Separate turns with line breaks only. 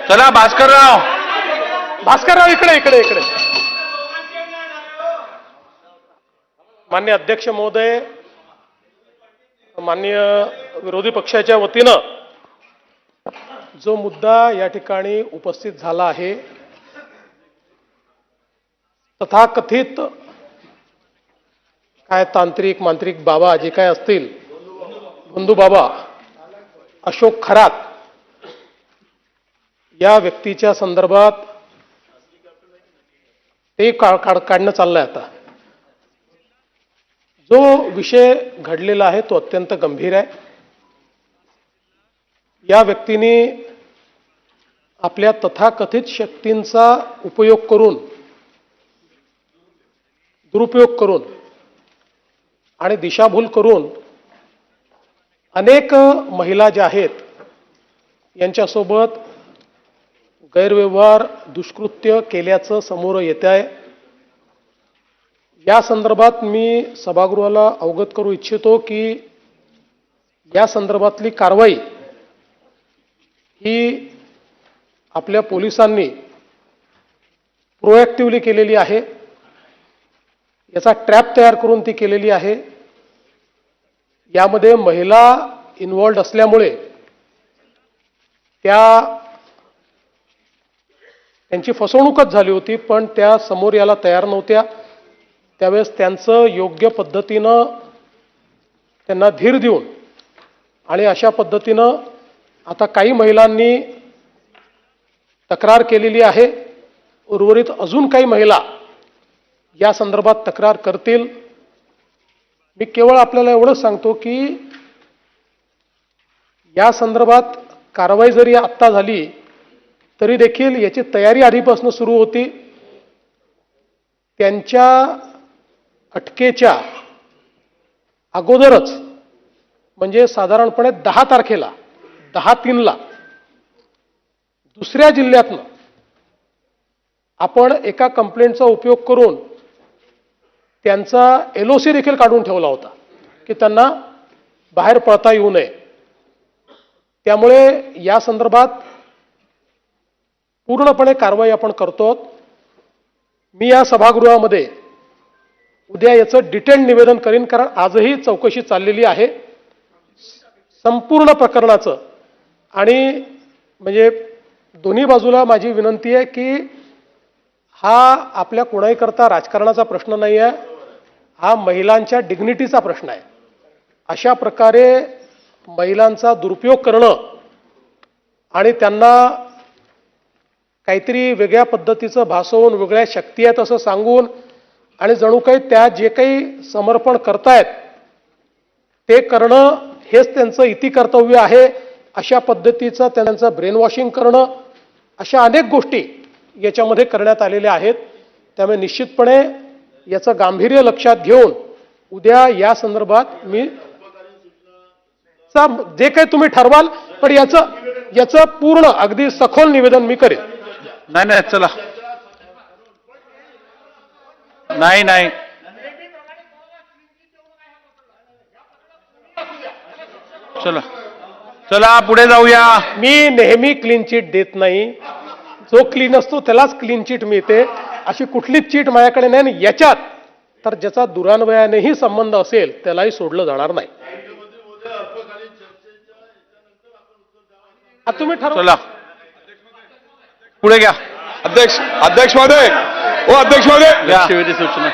चला भास्करराव
इकडे इकडे इकडे. माननीय अध्यक्ष महोदय, माननीय विरोधी पक्षाच्या वतीनं जो मुद्दा या ठिकाणी उपस्थित झाला आहे, तथाकथित काय तांत्रिक मांत्रिक बाबा जे काय असतील, बंधू बाबा अशोक खरात या व्यक्तीच्या संदर्भात ते काढणं चाललंय. आता जो विषय घडलेला आहे तो अत्यंत गंभीर आहे. या व्यक्तीने आपल्या तथाकथित शक्तींचा उपयोग करून, दुरुपयोग करून आणि दिशाभूल करून अनेक महिला ज्या आहेत यांच्यासोबत गैरव्यवहार, दुष्कृत्य केल्याचं समोर येत आहे. या संदर्भात मी सभागृहाला अवगत करू इच्छितो की या संदर्भातली कारवाई ही आपल्या पोलिसांनी प्रोएक्टिव्हली केलेली आहे. याचा ट्रॅप तयार करून ती केलेली आहे. यामध्ये महिला इन्व्हॉल्ड असल्यामुळे त्यांची फसवणूकच झाली होती, पण त्या समोर याला तयार नव्हत्या. त्यावेळेस त्यांचं योग्य पद्धतीनं त्यांना धीर देऊन आणि अशा पद्धतीनं आता काही महिलांनी तक्रार केलेली आहे. उर्वरित अजून काही महिला या संदर्भात तक्रार करतील. मी केवळ आपल्याला एवढंच सांगतो की या संदर्भात कारवाई जरी आत्ता झाली तरी देखील याची तयारी आधीपासून सुरू होती. त्यांच्या अटकेच्या अगोदरच म्हणजे साधारणपणे 10 तारखेला 10/3 दुसऱ्या जिल्ह्यातनं आपण एका कंप्लेंटचा उपयोग करून त्यांचा LOC देखील काढून ठेवला होता की त्यांना बाहेर पळता येऊ नये. त्यामुळे या संदर्भात पूर्णपणे कारवाई आपण करतो. मी या सभागृहामध्ये उद्या याचं डिटेल निवेदन करीन, कारण आजही चौकशी चाललेली आहे संपूर्ण प्रकरणाचं. आणि म्हणजे दोन्ही बाजूला माझी विनंती आहे की हा आपल्या कोणाही करता राजकारणाचा प्रश्न नाही आहे, हा महिलांच्या डिग्निटीचा प्रश्न आहे. अशा प्रकारे महिलांचा दुरुपयोग करणं आणि त्यांना काहीतरी वेगळ्या पद्धतीचं भासवून, वेगळ्या शक्ती आहेत असं सांगून आणि जणू काही त्या जे काही समर्पण करतायत ते करणं हेच त्यांचं इति कर्तव्य आहे, अशा पद्धतीचं त्यांचं ब्रेन वॉशिंग करणं, अशा अनेक गोष्टी याच्यामध्ये करण्यात आलेल्या आहेत. त्यामुळे निश्चितपणे याचं गांभीर्य लक्षात घेऊन उद्या या संदर्भात मी जे काही तुम्ही ठरवाल पण याचं पूर्ण अगदी सखोल निवेदन मी करेन.
नाही चला, नाही चला चला पुढे जाऊया.
मी नेहमी क्लीन चिट देत नाही. जो क्लीन असतो त्यालाच क्लीन चिट मिळते. अशी कुठलीच चिट माझ्याकडे नाही. याच्यात तर ज्याचा दुरान्वयानेही संबंध असेल त्यालाही सोडलं जाणार नाही. तुम्ही ठरवा.
चला पुढे घ्या.
अध्यक्ष महोदय, अध्यक्ष महोदय,
सूचना